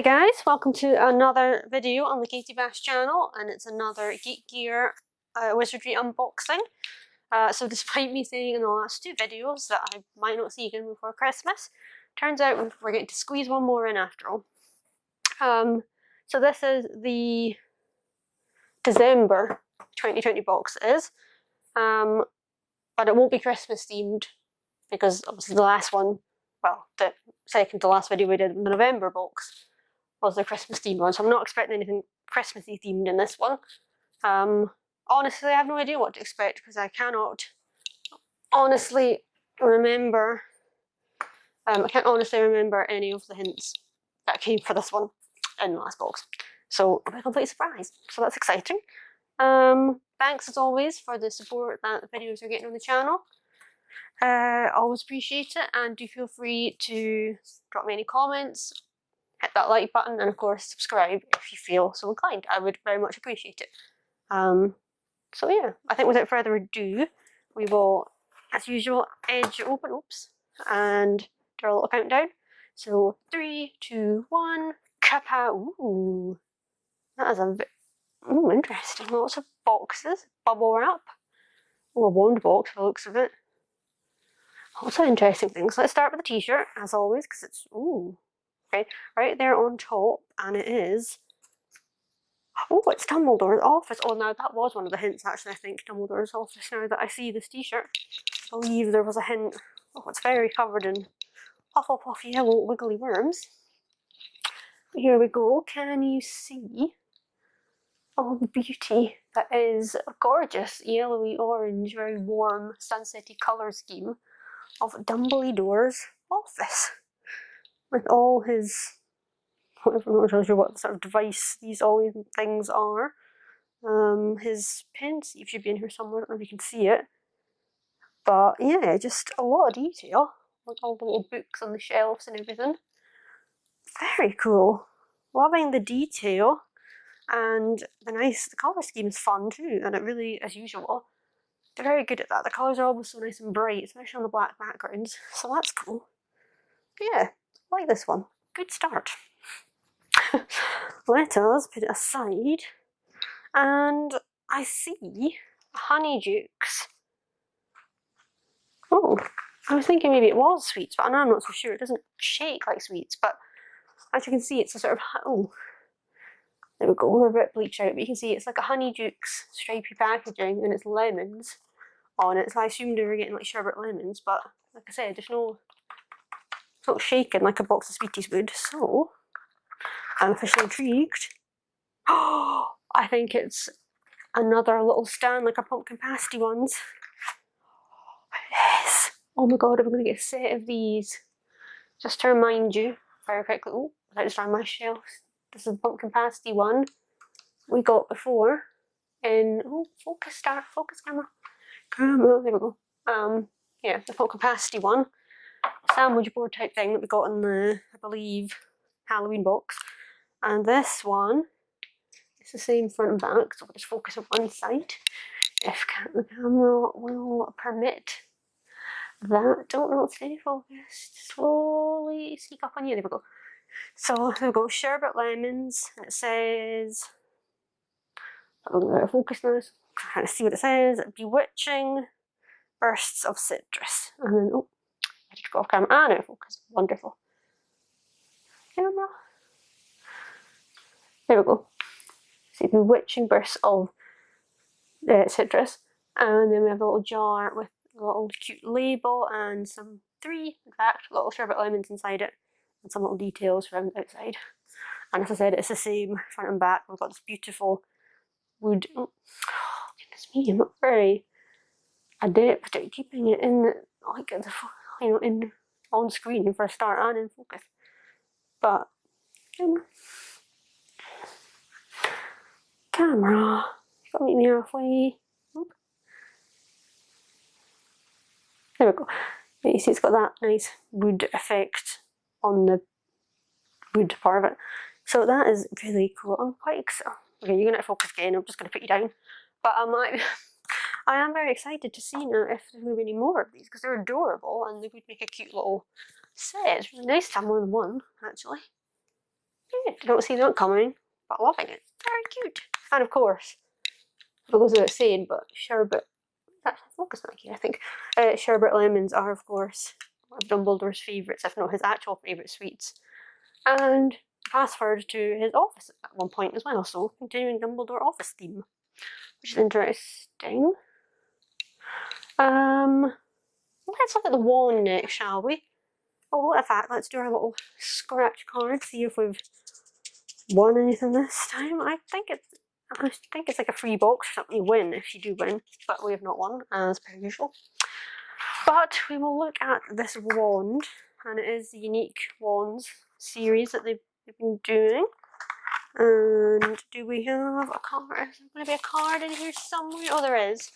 Hi guys, welcome to another video on the Katie Bash channel, and it's another GeekGear Wizardry unboxing. So despite me saying in the last two videos that I might not see again before Christmas, turns out we're getting to squeeze one more in after all. So this is the December 2020 box it is, but it won't be Christmas themed because obviously the last one, well, the second to last video we did, the November box, was the Christmas themed one, so I'm not expecting anything Christmassy themed in this one. Honestly, I have no idea what to expect because I cannot honestly remember. I can't honestly remember any of the hints that came for this one in the last box, so it'll be a complete surprise. So that's exciting. Thanks as always for the support that the videos are getting on the channel. Always appreciate it, and do feel free to drop me any comments. Hit that like button, and of course subscribe if you feel so inclined. I would very much appreciate it. So yeah, I think without further ado, we will, as usual, edge open, and do our little countdown. So 3, 2, 1, kapow! Ooh, that is a interesting. Lots of boxes, bubble wrap. Oh, a wand box by the looks of it. Lots of interesting things. Let's start with the t-shirt, as always, because it's okay, right there on top, and it is, it's Dumbledore's office. Oh, now that was one of the hints, actually, I think, Dumbledore's office, now that I see this t-shirt. I believe there was a hint. Oh, it's very covered in Hufflepuff yellow wiggly worms. Here we go. Can you see all the beauty that is a gorgeous yellowy orange, very warm, sunsetty colour scheme of Dumbledore's office? With all his, I'm not really sure what sort of device all these things are. His pencil should be in here somewhere, I don't know if you can see it. But yeah, just a lot of detail, like all the little books on the shelves and everything. Very cool. Loving the detail, and the colour scheme is fun too, and it really, as usual, they're very good at that. The colours are always so nice and bright, especially on the black backgrounds, so that's cool. Yeah, I like this one. Good start. Let us put it aside, and I see Honeydukes. Oh, I was thinking maybe it was sweets, but I'm not so sure. It doesn't shake like sweets, but as you can see, it's a sort of, there we go, we're a bit bleached out, but you can see it's like a Honeydukes stripy packaging, and it's lemons on it, so I assumed we were getting like sherbet lemons, but like I said, it's not shaking like a box of sweeties would, so I'm officially intrigued. Oh, I think it's another little stand like our pumpkin pasty ones. Yes! Oh my god, are we going to get a set of these? Just to remind you, very quickly, without destroying my shelves, this is the pumpkin pasty one we got before in, focus camera, there we go. Yeah, the pumpkin pasty one, sandwich board type thing that we got in the, I believe, Halloween box. And this one, it's the same front and back, so we'll just focus on one side, if the camera will permit that. Don't know, stay focused, slowly sneak up on you, there we go. So there we go, sherbet lemons, it says, I'm going to focus now, so I'm trying to see what it says, bewitching bursts of citrus, and then, I just go off camera, now focus, wonderful. Camera. There we go. See, bewitching bursts of citrus, and then we have a little jar with a little cute label and three, in fact, little sherbet lemons inside it, and some little details around the outside. And as I said, it's the same front and back. We've got this beautiful wood. Oh, goodness me, I'm not very adept at keeping it in, like, in on screen for a start and in focus. But camera, don't meet me halfway. There we go. You see it's got that nice wood effect on the wood part of it. So that is really cool. I'm quite excited. Okay, you're going to focus again. I'm just going to put you down. But I am very excited to see now if there's going to be any more of these, because they're adorable and they would make a cute little set. It's really nice to have more than one, actually. Don't see that coming, but loving it. Very cute. And of course, it goes without saying, but sherbet. That's focus back here, I think. Sherbet lemons are, of course, one of Dumbledore's favourites, if not his actual favourite sweets. And transferred to his office at one point as well, so continuing Dumbledore office theme, which is interesting. Let's look at the wand next, shall we? Oh, what a fact, let's do our little scratch card, see if we've won anything this time. I think it's like a free box or something you win if you do win, but we have not won, as per usual. But we will look at this wand, and it is the unique wands series that they've been doing. And do we have a card? Is there going to be a card in here somewhere? Oh, there is.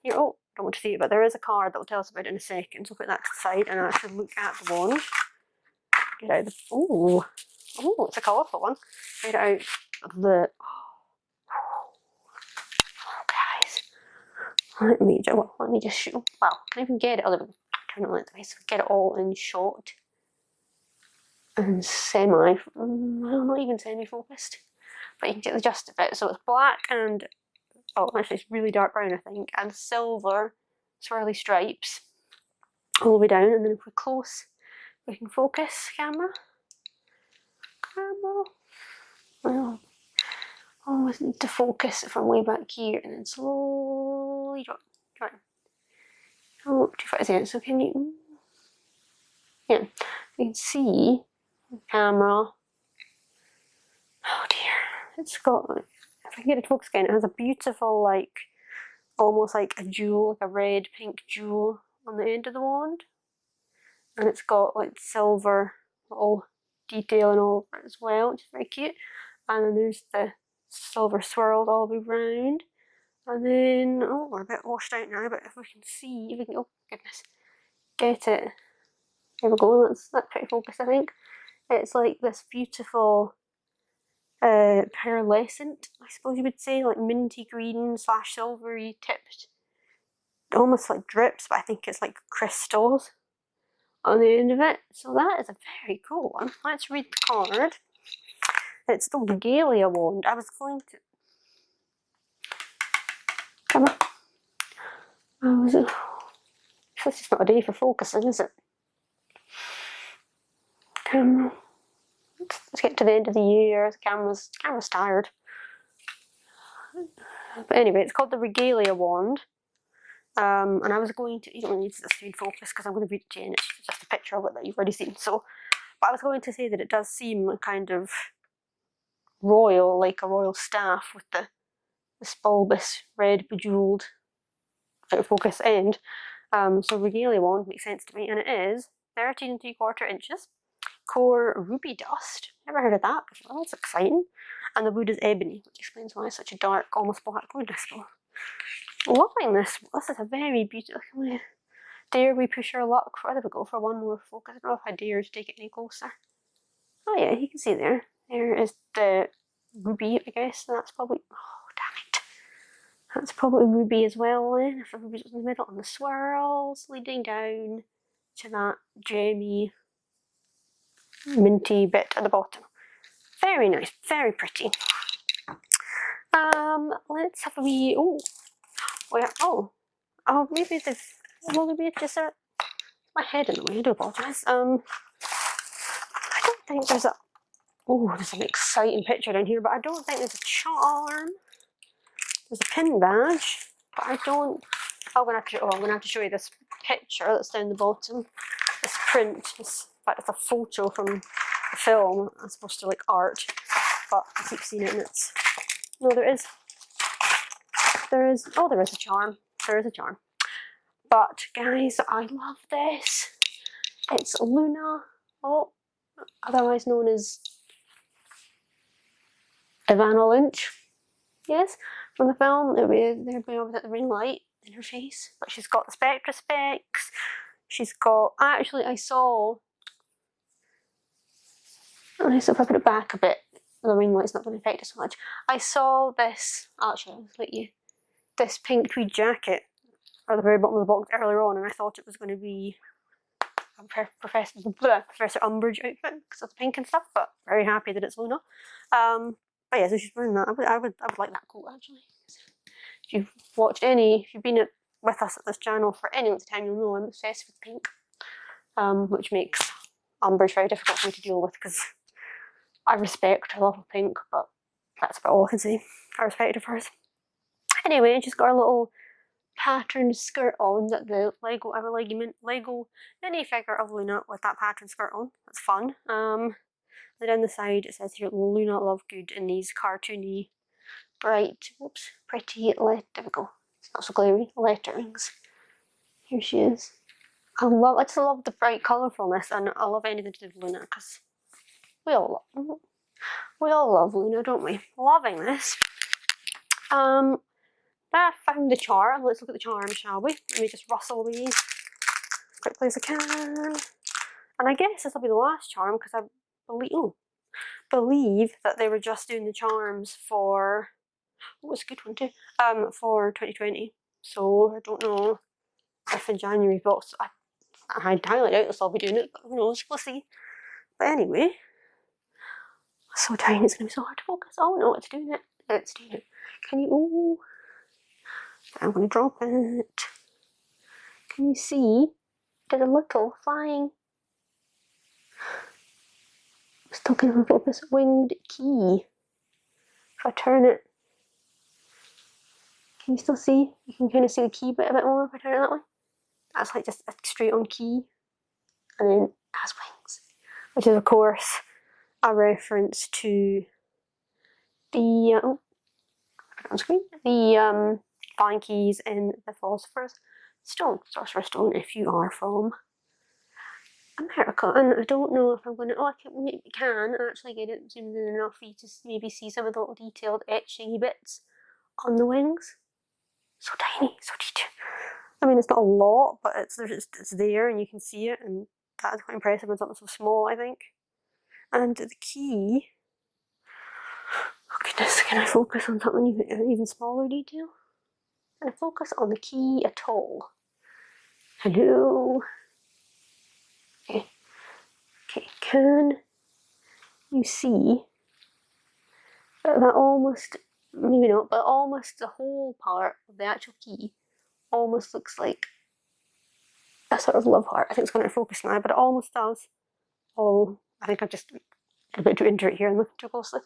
Here, oh, don't want to see it, but there is a card that will tell us about it in a second. So put that to the side and actually look at the wand. Get out the. Oh, it's a colourful one. Get out the. Oh, guys. Let me just show. Well, I can get it. I'll turn it like this. Get it all in shot. And well, not even semi-focused, but you can get the gist of it. So it's black and, oh, actually it's really dark brown, I think, and silver swirly stripes all the way down. And then if we're close, we can focus. Camera. Well, always need to focus from way back here, and then slowly drop. Oh, too far in. So can you? Yeah, you can see. Camera. Oh dear, it's got, if I can get it to focus again, it has a beautiful, like, almost like a jewel, like a red pink jewel on the end of the wand, and it's got like silver little detail and all over it as well, which is very cute. And then there's the silver swirls all the way around, and then, oh, we're a bit washed out now, but if we can see, if we can, oh goodness, get it, there we go, that's pretty focused, I think. It's like this beautiful pearlescent, I suppose you would say, like minty green / silvery tipped, almost like drips, but I think it's like crystals on the end of it. So that is a very cool one. Let's read the card. It's the Regalia wand. I was going to... Come on. This is not a day for focusing, is it? Camera. Let's get to the end of the year. The camera's tired. But anyway, it's called the Regalia wand. And I was going to, you don't really need this to be in focus because I'm going to read it to you, and it's just a picture of it that you've already seen. So, but I was going to say that it does seem kind of royal, like a royal staff with the bulbous red bejeweled out of focus end. So Regalia wand makes sense to me, and it is 13 3/4 inches. Core ruby dust. Never heard of that before. That's exciting. And the wood is ebony, which explains why it's such a dark, almost black wood, I suppose. Loving this. This is a very beautiful. Dare we push our luck? There we go for one more focus. I don't know if I dare to take it any closer. Oh yeah, you can see there. There is the ruby, I guess. And that's probably. Oh damn it. That's probably ruby as well. Then if the ruby's in the middle, and the swirls leading down to that gemmy, minty bit at the bottom. Very nice, very pretty. Let's have a wee. Maybe this. Will there be just my head in the way? I do apologise. I don't think there's a. Oh, there's an exciting picture down here, but I don't think there's a charm. There's a pin badge, but I don't. I'm gonna have to show you this picture that's down the bottom. This print. In fact, it's a photo from the film. I'm supposed to like art, but I keep seeing it, and it's. No, there is. Oh, there is a charm. There is a charm. But guys, I love this. It's Luna, otherwise known as Evanna Lynch. Yes, from the film. There'll be obviously the ring light in her face, but she's got the Spectra specs. She's got. Actually, I saw. So if I put it back a bit, the ring light's not going to affect it so much. I saw this. Actually, I'll let you. This pink tweed jacket at the very bottom of the box earlier on, and I thought it was going to be Professor Umbridge outfit because of the pink and stuff, but very happy that it's Luna. But yeah, so she's wearing that. I would like that coat actually. If you've watched if you've been with us at this channel for any length of time, you'll know I'm obsessed with pink, which makes Umbridge very difficult for me to deal with because I respect her love of pink, but that's about all I can say. I respect her for hers. Anyway, she's got her little patterned skirt on that the Lego minifigure of Luna with that patterned skirt on. That's fun. Then on the side it says here Luna Lovegood in these cartoony, bright, pretty there we go. It's not so glary letterings. Here she is. I just love the bright colourfulness, and I love anything to do with Luna because we all love Luna, don't we? Loving this. I found the charm. Let's look at the charm, shall we? Let me just rustle these as quickly as I can. And I guess this will be the last charm because I believe that they were just doing the charms for, what's a good one too? For 2020. So I don't know if in January box. I highly doubt this. I'll be doing it, but who knows? We'll see. But anyway, it's so tiny. It's gonna be so hard to focus. Oh no, it's doing it. It's doing it. Can you? Oh. I'm going to drop it. Can you see? There's a little flying. I'm still kind of focus. Winged key. If I turn it, can you still see? You can kind of see the key bit a bit more if I turn it that way. That's like just a straight on key, and then it has wings, which is of course a reference to the flying keys in the Philosopher's Stone, Sorcerer's Stone, if you are from America. And I don't know if I'm going to, I can actually get it zoomed in enough for you to maybe see some of the little detailed etchy bits on the wings. So tiny, so detailed. I mean, it's not a lot, but it's there and you can see it, and that is quite impressive on something so small, I think. And the key, oh goodness, can I focus on something even smaller detail? Can I focus on the key at all? Hello? Okay. Okay, can you see that almost, maybe not, but almost the whole part of the actual key almost looks like a sort of love heart. I think it's going to focus now, but it almost does. Oh, I think I'm just a bit too into it here and looking too closely.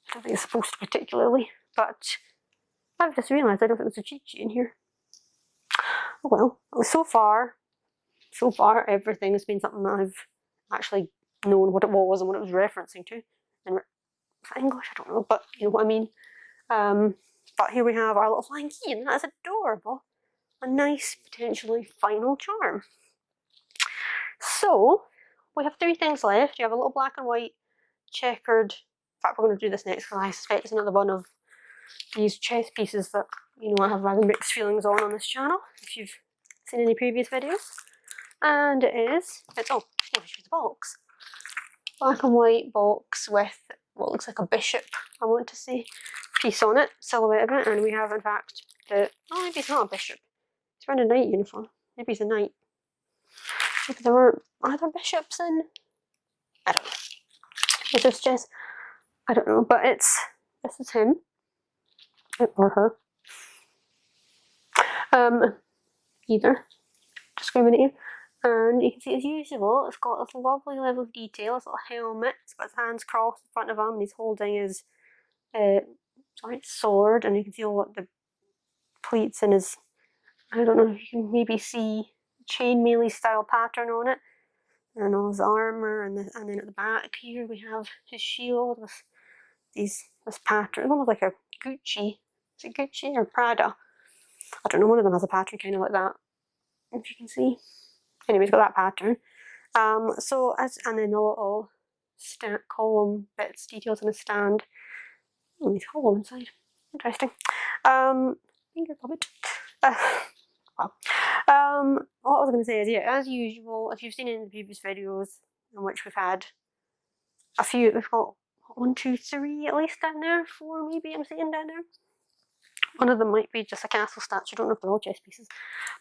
I don't think it's supposed to particularly, but I've just realised I don't think there's a cheat sheet in here. Oh well, so far everything has been something that I've actually known what it was and what it was referencing to. And English, I don't know, but you know what I mean. But here we have our little flying key, and that is adorable. A nice, potentially final charm. So we have 3 things left. You have a little black and white checkered. In fact, we're going to do this next because I suspect it's another one of these chess pieces that, you know, I have rather mixed feelings on this channel, if you've seen any previous videos. And it's oh, here's the box. Black and white box with what looks like a bishop, I want to say, piece on it, silhouette of it, and we have in fact oh, maybe it's not a bishop. It's wearing a knight uniform. Maybe he's a knight. Maybe there weren't other bishops in. I don't know. It's just chess. I don't know, but this is him. Or her. Either. Discriminating. And you can see as usual, it's got this lovely level of detail, this little helmet, it's got his hands crossed in front of him, and he's holding his sword, and you can see all the pleats in his, I don't know if you can maybe see chainmail style pattern on it, and all his armour, and then at the back here we have his shield with this pattern. It's almost like a Gucci. Is it Gucci or Prada? I don't know, one of them has a pattern kind of like that, if you can see. Anyway, he's got that pattern. And then the little column bits, details on a stand. Oh, he's hollow inside. Interesting. Finger puppet. What I was going to say is, yeah, as usual, if you've seen in the previous videos in which we've had a few, we've got 1, 2, 3 at least down there, 4 maybe I'm seeing down there. One of them might be just a castle statue, I don't know if they're all chess pieces.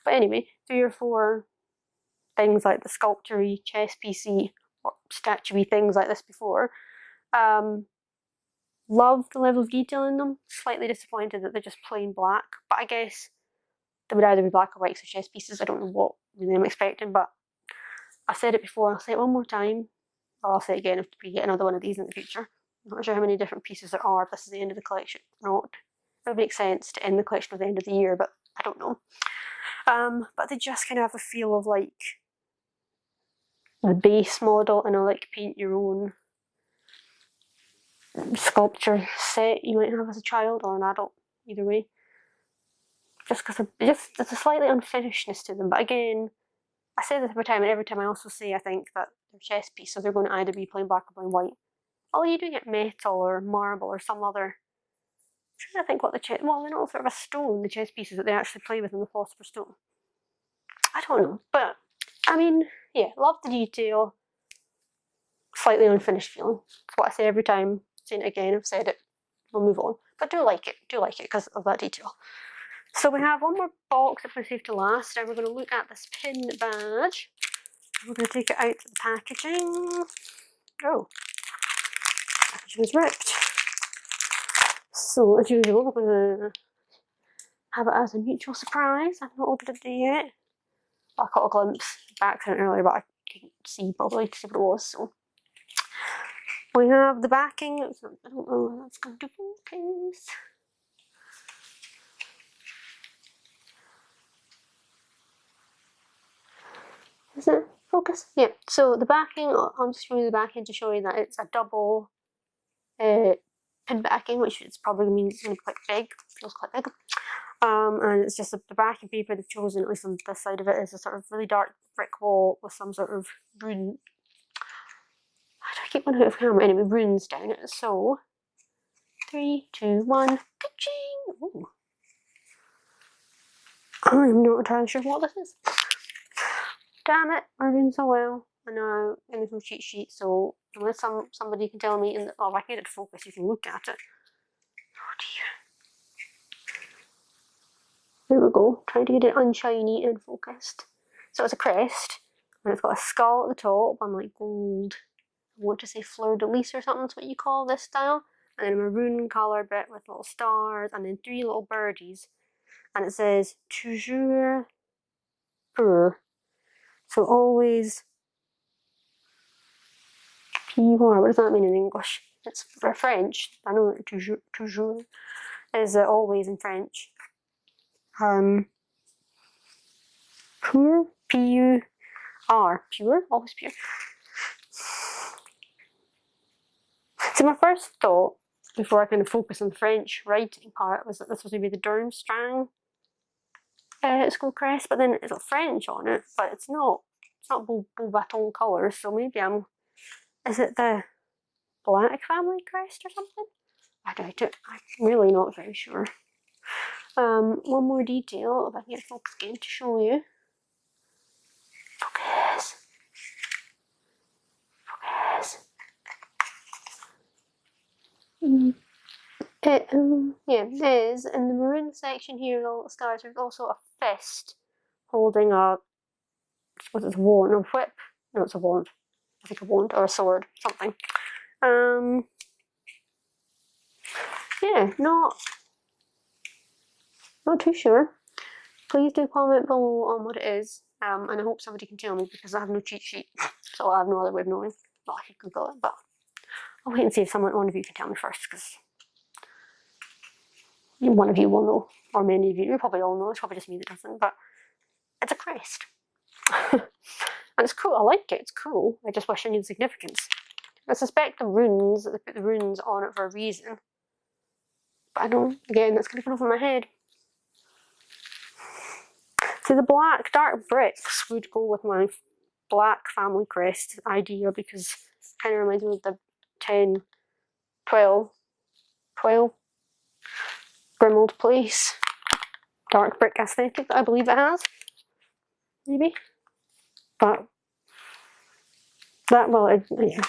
But anyway, 3 or 4 things like the sculpture-y, chess piecey, or statue-y things like this before. Love the level of detail in them. Slightly disappointed that they're just plain black, but I guess they would either be black or white, so chess pieces. I don't know what really I'm expecting, but I said it before, I'll say it one more time, or I'll say it again if we get another one of these in the future. I'm not sure how many different pieces there are if this is the end of the collection or not. It would make sense to end the collection at the end of the year, but I don't know. But they just kind of have a feel of like the base model and a like paint your own sculpture set you might have as a child or an adult, either way. Just because there's a slightly unfinishedness to them, but again, I say this every time, and every time I also say I think that they're chess pieces, so they're going to either be plain black or plain white. Although you do get metal or marble or some other. I'm trying to think what the chess. Well, they're not sort of a stone, the chess pieces that they actually play with in the Philosopher's Stone. I don't know, but I mean, yeah, love the detail. Slightly unfinished feeling. That's what I say every time. Saying it again, I've said it. We'll move on, but do like it because of that detail. So we have one more box that we're going to save to last, and we're going to look at this pin badge. We're going to take it out of the packaging. Oh, the packaging is ripped. So as usual, we're going to have it as a mutual surprise. I've not opened it yet. I caught a glimpse by accident earlier, but I couldn't see properly to see what it was. So we have the backing. I don't know if that's going to focus. Is it focus? Yeah. So the backing, I'm just showing you the backing to show you that it's a double pin backing, which is probably means it's going to be quite big. Feels quite big. And it's just the backing paper they've chosen, at least on this side of it, is a sort of really dark brick wall with some sort of rune. I keep running out of camera. Anyway, runes down it. So 3, 2, 1, ka-ching! Ooh. I'm not entirely sure what this is. Damn it, we're doing so well. I know, and there's no cheat sheet, so unless somebody can tell me, if I can get it to focus, you can look at it. Oh dear. There we go, trying to get it unshiny and focused. So it's a crest, and it's got a skull at the top, and like gold, I want to say fleur-de-lis or something, that's what you call this style. And then a maroon coloured bit with little stars, and then 3 little birdies. And it says, toujours pour. So always P-U-R, what does that mean in English? It's for French. I know that toujours is always in French. Pure, P-U-R, pure, always pure. So my first thought, before I kind of focus on the French writing part, was that this was going to be the Durmstrang school crest, but then it's got French on it, but it's not Beaubaton colours, so maybe is it the Black family crest or something? I doubt it. I'm really not very sure. One more detail, if I can get focus again to show you. Focus. Focus. It is in the maroon section here, the little stars. There's also a fist holding a, I suppose it's a wand or whip. No, it's a wand. I think a wand or a sword, something. Yeah, not too sure. Please do comment below on what it is, and I hope somebody can tell me because I have no cheat sheet, so I have no other way of knowing. Well, I could Google it, but I'll wait and see if one of you can tell me first, because one of you will know, or many of you. You probably all know. It's probably just me that doesn't, but it's a crest. And it's cool. I like it. It's cool. I just wish I knew the significance. I suspect the runes, that they put the runes on it for a reason. But I don't, again, that's going to come over my head. So the black dark bricks would go with my black family crest idea, because it kind of reminds me of the 10, 12 Grimald Place dark brick aesthetic that I believe it has. Maybe. But that, well, yeah.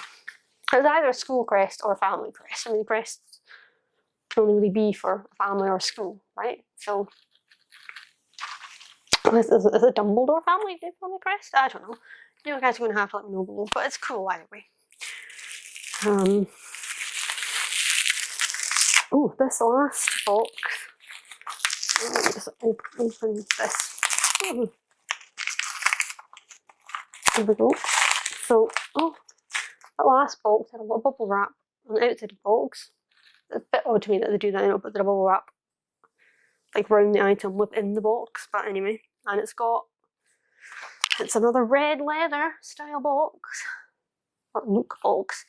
It's either a school crest or a family crest. I mean, crests can only really be for a family or a school, right? So Is it a Dumbledore family on the crest? I don't know. You guys are going to have to let me know below, but it's cool either way. Oh, this last box. Let me just open this. There we go. So, oh, that last box had a little bubble wrap on the outside of the box. It's a bit odd to me that they do that, but they're a bubble wrap like round the item within the box. But anyway, and it's another red leather style box, or look box,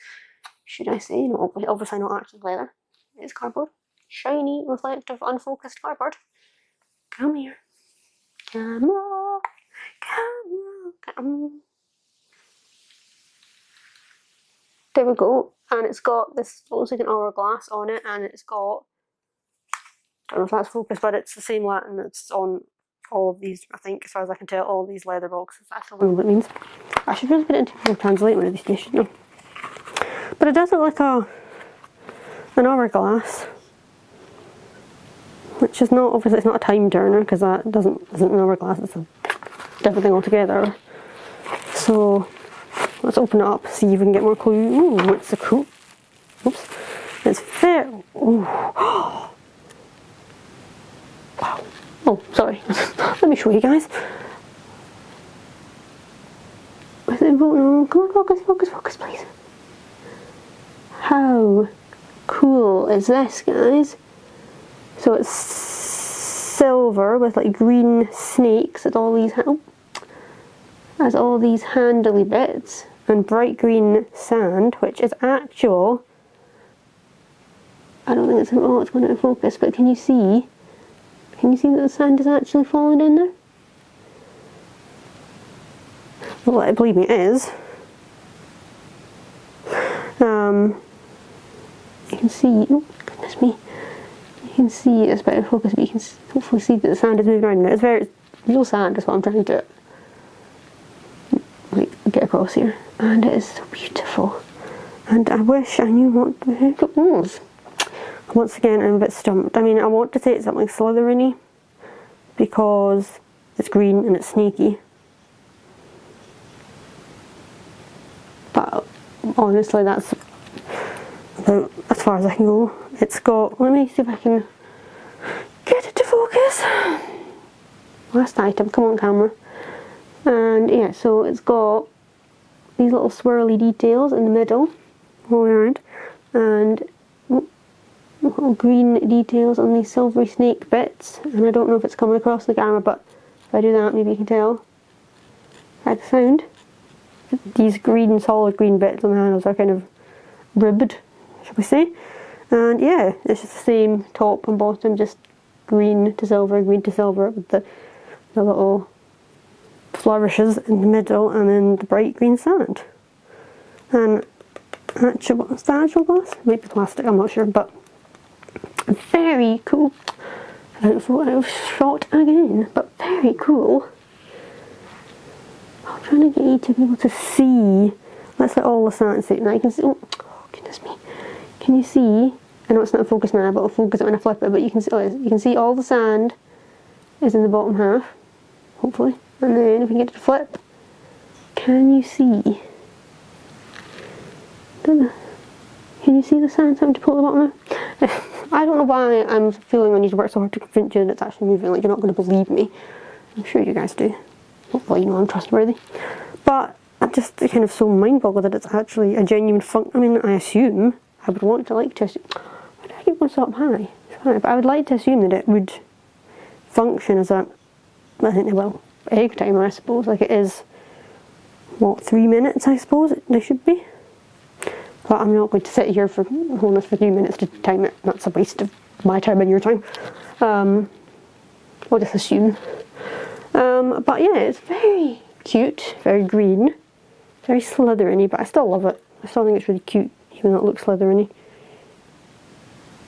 should I say? No, obviously not actually leather. It's cardboard, shiny, reflective, unfocused cardboard. Come here, camera, camera, camera. There we go, and it's got this, looks like an hourglass on it, and it's got, I don't know if that's focused, but it's the same Latin that's on all of these, I think, as far as I can tell, all these leather boxes. That's all what it means. I should really put it into Google Translate one of these days, shouldn't I? But it does look like an hourglass, which is not, obviously it's not a time turner, because that isn't an hourglass, it's a different thing altogether. So let's open it up, see if we can get more clue. Ooh, it's a cool. Oops. It's very. Ooh. Wow. Oh, sorry. Let me show you guys. No, come on, focus, focus, focus, please. How cool is this, guys? So it's silver with like green snakes at all these. Has all these handly bits and bright green sand, which is actual. I don't think it's going to focus, but can you see? Can you see that the sand is actually falling in there? Well, believe me, it is. You can see. Oh goodness me! You can see it's better focus, but you can hopefully see that the sand is moving around. It's very real sand. Is what I'm trying to get across here, and it is so beautiful, and I wish I knew what the heck it was. Once again, I'm a bit stumped. I mean, I want to say it's something Slytherin-y because it's green and it's snaky, but honestly that's about as far as I can go. It's got, let me see if I can get it to focus. Last item, come on camera. And yeah, so it's got these little swirly details in the middle, all around, and little green details on these silvery snake bits. And I don't know if it's coming across the camera, but if I do that, maybe you can tell. By the sound, these green, solid green bits on the handles are kind of ribbed, shall we say? And yeah, it's just the same top and bottom, just green to silver, with the little flourishes in the middle, and then the bright green sand. And actual, what's the actual glass? Might be plastic, I'm not sure, but very cool. Out of shot again, but very cool. I'm trying to get you to be able to see. Let's let all the sand see. Now you can see. Oh goodness me! Can you see? I know it's not focused now, but I'll focus it when I flip it. But you can see. You can see all the sand is in the bottom half, hopefully. And then if we get it to flip, can you see? Can you see the sand starting to pull at the bottom there? I don't know why I'm feeling I need to work so hard to convince you that it's actually moving. Like, you're not going to believe me. I'm sure you guys do. Hopefully you know I'm trustworthy. But I'm just kind of so mind-boggled that it's actually a genuine function. I mean, I assume, I would want to like to assume, why did I keep going so up high? Sorry, but I would like to assume that it would function as a, I think, well, egg timer, I suppose. Like it is, what, 3 minutes, I suppose they should be. But I'm not going to sit here for holding this for 3 minutes to time it. That's a waste of my time and your time. I'll just assume. But yeah, it's very cute, very green, very Slytherin-y, but I still love it. I still think it's really cute, even though it looks Slytherin-y.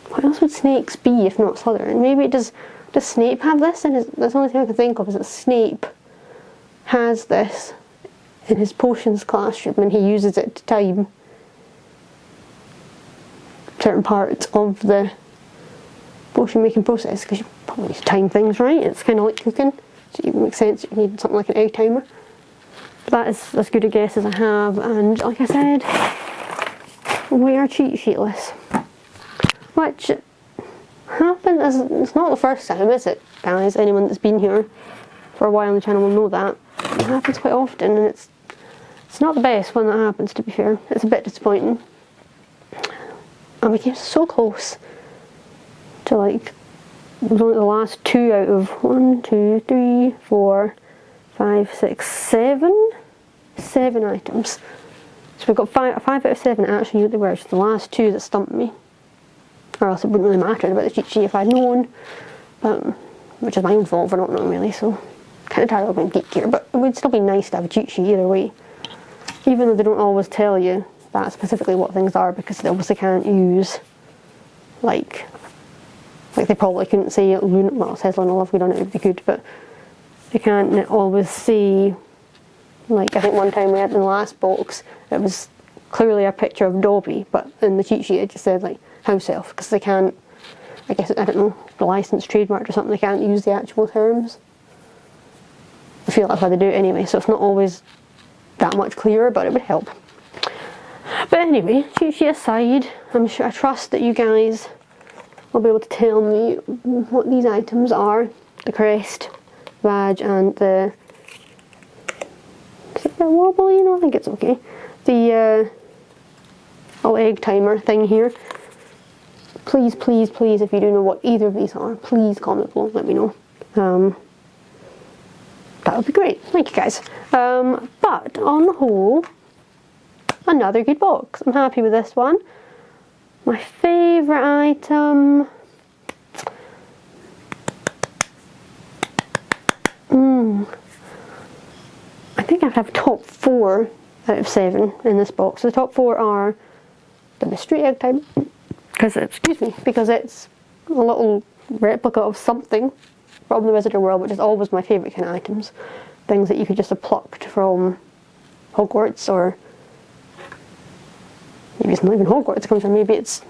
What else would snakes be if not Slytherin? Maybe does Snape have this? And that's the only thing I can think of is that Snape has this in his potions classroom, and he uses it to time certain parts of the potion making process, because you probably need to time things, right? It's kind of like cooking. So it makes sense you need something like an egg timer. But that is as good a guess as I have, and like I said, we are cheat sheetless. Which happens, it's not the first time, is it, guys? Anyone that's been here for a while on the channel will know that. It happens quite often, and it's not the best when that happens, to be fair. It's a bit disappointing. And we came so close to, like, it was only the last 2 out of 1, 2, 3, 4, 5, 6, 7 items. So we've got 5 out of 7 actually knew what they were. It's the last 2 that stumped me. Or else it wouldn't really matter about the cheat sheet if I'd known. Which is my own fault for not knowing, really, so kind of tired of going GeekGear, but it would still be nice to have a cheat sheet either way. Even though they don't always tell you that specifically what things are, because they obviously can't use, like they probably couldn't say, well, it says Luna Love, we don't know if they could, but they can't always say, like, I think one time we had in the last box, it was clearly a picture of Dobby, but in the cheat sheet it just said, like, house elf, because they can't, I guess, I don't know, the license trademark or something, they can't use the actual terms. I feel that's why they do it anyway, so it's not always that much clearer, but it would help. But anyway, cheat sheet aside, I trust that you guys will be able to tell me what these items are. The crest, badge, and the... Is it a wobbly? No, I think it's okay. The little egg timer thing here. Please, please, please, if you do know what either of these are, please comment below, let me know. That would be great. Thank you, guys. But on the whole, another good box. I'm happy with this one. My favourite item... I think I'd have top 4 out of 7 in this box. So the top 4 are the mystery egg timer, because it's a little replica of something from the Wizardry world, which is always my favourite kind of items. Things that you could just have plucked from Hogwarts, or maybe it's not even Hogwarts it comes from, maybe it's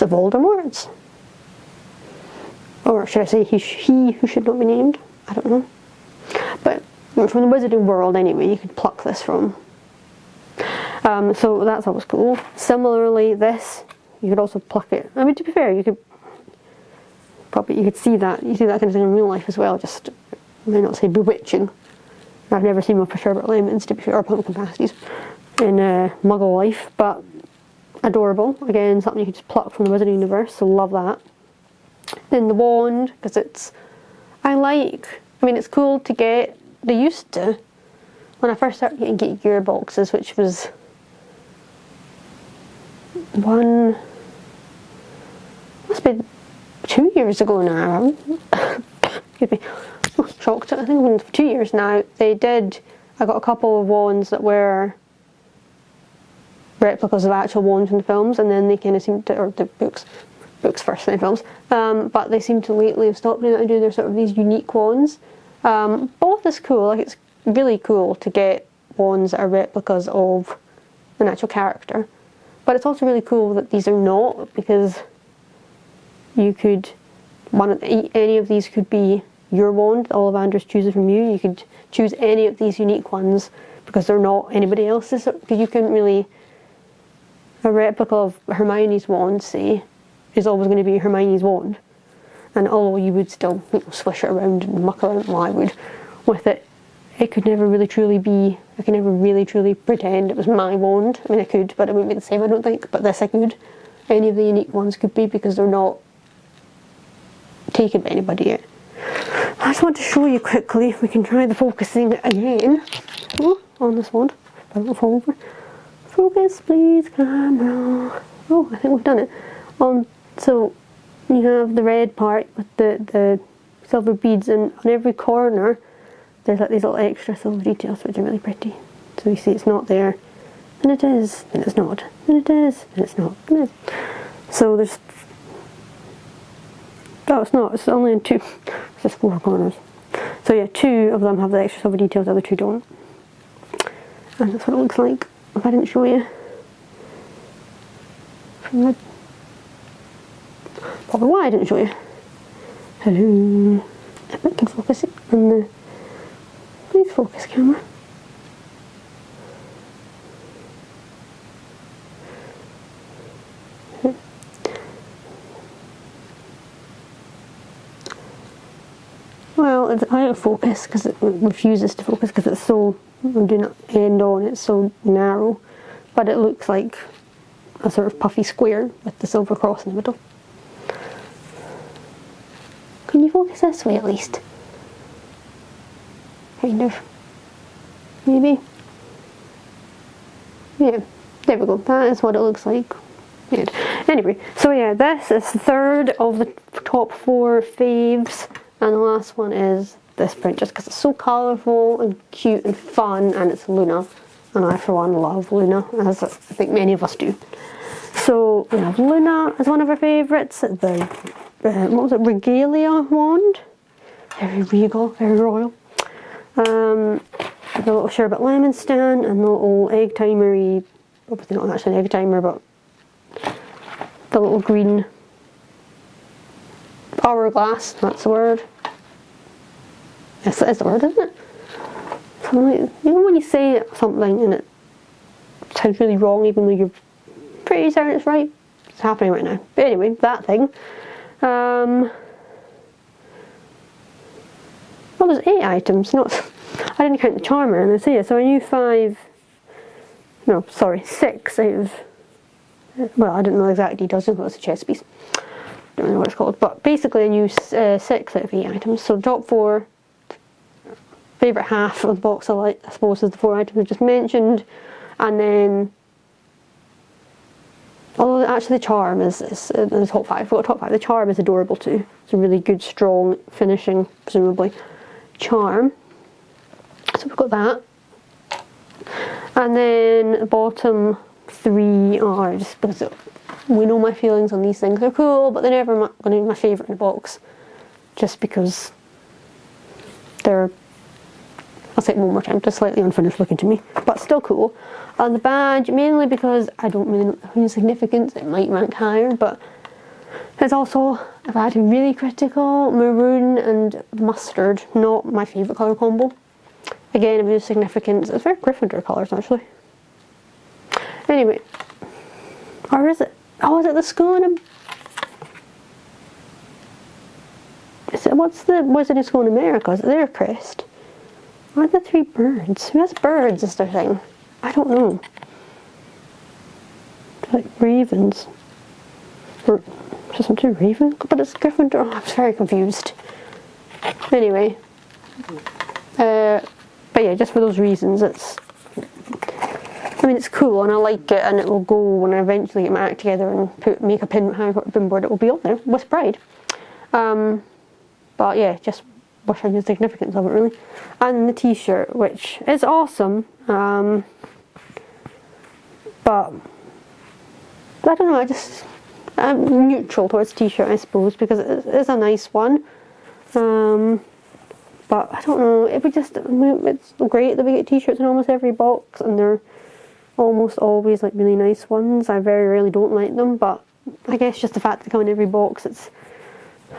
a Voldemort's. Or should I say he who should not be named? I don't know. But from the Wizardry world anyway, you could pluck this from. So that's always cool. Similarly, this, you could also pluck it. I mean, to be fair, you could see that kind of thing in real life as well, just, I may not say bewitching. I've never seen one for sherbet lemons, to be fair, or pumpkin pasties in Muggle life, but adorable. Again, something you could just pluck from the Wizarding universe, so love that. Then the wand, because it's, I mean, it's cool to get. They used to, when I first started getting GeekGear boxes, which was must be 2 years ago now. Excuse me. Oh, shocked. I think it was 2 years now. I got a couple of wands that were replicas of actual wands from the films, and then they kind of seemed to, or the books first, then films, but they seem to lately have stopped doing that and do their sort of these unique wands. Both is cool, like it's really cool to get wands that are replicas of an actual character, but it's also really cool that these are not, because you could, any of these could be your wand that Ollivanders chooses from you. You could choose any of these unique ones because they're not anybody else's, because you couldn't really, a replica of Hermione's wand, say, is always going to be Hermione's wand, and although you would still, swish it around and muck around, well, I would, with it, it could never really truly be, I could never really truly pretend it was my wand. I mean, I could, but it wouldn't be the same, I don't think, but this I could. Any of the unique ones could be, because they're not taken by anybody yet. I just want to show you quickly, if we can try the focusing again. Oh, on this wand, I don't fall over. Focus please, camera. Oh, I think we've done it. So you have the red part with the silver beads, and on every corner there's like these little extra silver details which are really pretty. So you see it's not there, and it is, and it's not, and it is, and it's not, and it is. So there's, oh, it's not, it's only in 2, it's just 4 corners. So yeah, 2 of them have the extra silver details, the other 2 don't. And that's what it looks like if I didn't show you. Probably why I didn't show you. Hello. if it can focus it on the, please focus camera. Well, it's out of focus because it refuses to focus because it's so, I'm doing it end on, it's so narrow, but it looks like a sort of puffy square with the silver cross in the middle. Can you focus this way at least? Kind of. Maybe. Yeah, there we go. That is what it looks like. Yeah. Anyway, so yeah, this is the third of the top 4 faves, and the last one is this print, just because it's so colourful and cute and fun, and it's Luna, and I for one love Luna, as I think many of us do. So we have Luna as one of our favourites, the what was it, Regalia wand, very regal, very royal. The little sherbet lemon stand and the little egg timery, obviously not actually an egg timer, but the little green hourglass, that's the word. Yes, that is the word, isn't it? So like, you know when you say something and it sounds really wrong even though you're pretty certain it's right? It's happening right now. But anyway, that thing. Well, there's 8 items, not, I didn't count the charmer, and I see it, so I knew 6 out of, well, I didn't know the exact details, just know it's a chess piece. Don't really know what it's called, but basically I knew 6 out of 8 items, so top 4, favourite half of the box I suppose is the 4 items I just mentioned, and then, although actually the charm is in the top 5, the charm is adorable too. It's a really good, strong finishing, presumably, charm. So we've got that. And then the bottom 3 are just because we know my feelings on these things. They're cool, but they're never going to be my favourite in the box. Just because they're, I'll say it one more time, just slightly unfinished looking to me, but still cool. And the badge, mainly because I don't really know the significance, it might rank higher, but it's also, if I had to be really critical, maroon and mustard, not my favourite colour combo. Again, if there's significance, it's very Gryffindor colours actually. Anyway, or is it? Oh, is it the school? Is it, what's the Wizarding School in America? Is it their crest? Why are the 3 birds? Who has birds as their thing? I don't know. Like ravens. Or just something raven? But it's Gryffindor. Oh, I'm very confused. Anyway. But yeah, just for those reasons, it's, I mean, it's cool and I like it, and it will go when I eventually get my act together and make a pin board, it will be on there with pride. But yeah, just wish I knew the significance of it really. And the t-shirt, which is awesome, but I don't know, I'm neutral towards t-shirt I suppose, because it is a nice one. But I don't know, it would just, it's great that we get t-shirts in almost every box, and they're almost always like really nice ones. I very rarely don't like them, but I guess just the fact that they come in every box, it's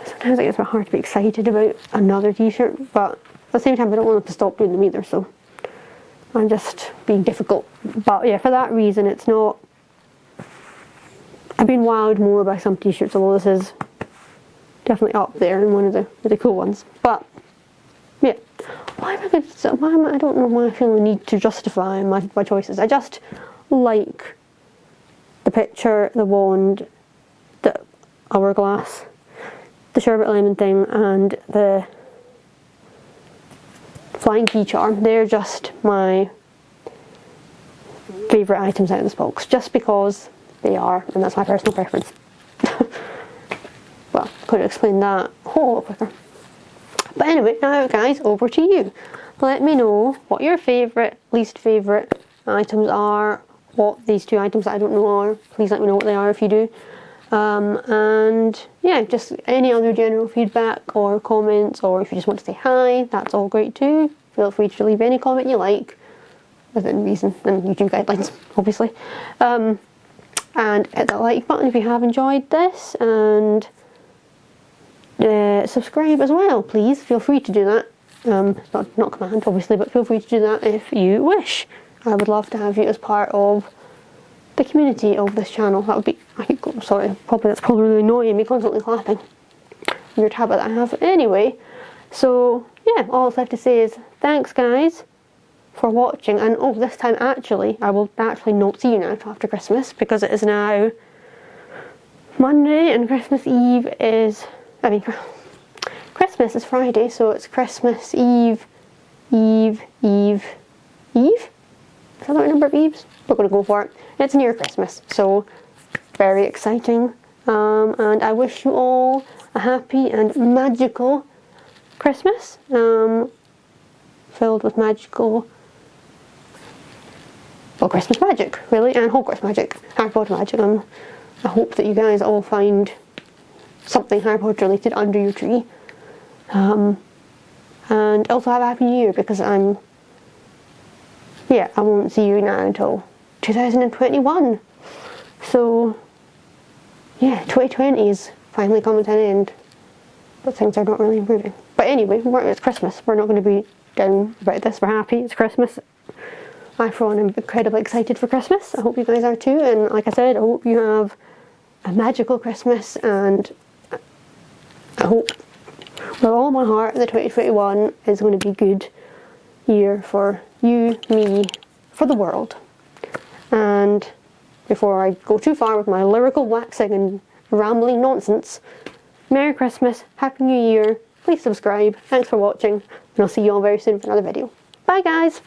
sometimes it's a bit hard to be excited about another t-shirt, but at the same time I don't want them to stop doing them either, so I'm just being difficult. But yeah, for that reason it's not, I've been wowed more by some t-shirts, although this is definitely up there and one of the cool ones. But yeah, I don't know why I feel the need to justify my choices. I just like the picture, the wand, the hourglass, the sherbet lemon thing, and the flying key charm. They're just my favourite items out of this box, just because they are, and that's my personal preference. Well, could have explained that a whole lot quicker. But anyway, now guys, over to you. Let me know what your favourite, least favourite items are, what these 2 items that I don't know are. Please let me know what they are if you do. And yeah, just any other general feedback or comments, or if you just want to say hi, that's all great too. Feel free to leave any comment you like, within reason and YouTube guidelines, obviously. And hit that like button if you have enjoyed this, and subscribe as well, please. Feel free to do that. Not command, obviously, but feel free to do that if you wish. I would love to have you as part of the community of this channel. That would be, sorry, that's probably really annoying me constantly clapping. Weird habit that I have. Anyway, so yeah, all that's left to say is thanks guys for watching, and oh, this time actually, I will actually not see you now until after Christmas, because it is now Monday and Christmas Eve is, Christmas is Friday, so it's Christmas Eve. Is that the right number of Eves? We're going to go for it. It's near Christmas, so very exciting. And I wish you all a happy and magical Christmas, filled with magical, well, Christmas magic, really, and Hogwarts magic, Harry Potter magic. I hope that you guys all find something Harry Potter related under your tree. And also have a happy new year, because I won't see you now until 2021. So yeah, 2020 is finally coming to an end, but things are not really improving. But anyway, it's Christmas. We're not going to be down about this. We're happy. It's Christmas. I, for one, am incredibly excited for Christmas. I hope you guys are too. And like I said, I hope you have a magical Christmas. And I hope with all my heart that 2021 is going to be a good year for you, me, for the world. And before I go too far with my lyrical waxing and rambling nonsense, Merry Christmas, Happy New Year, please subscribe, thanks for watching, and I'll see you all very soon for another video. Bye guys!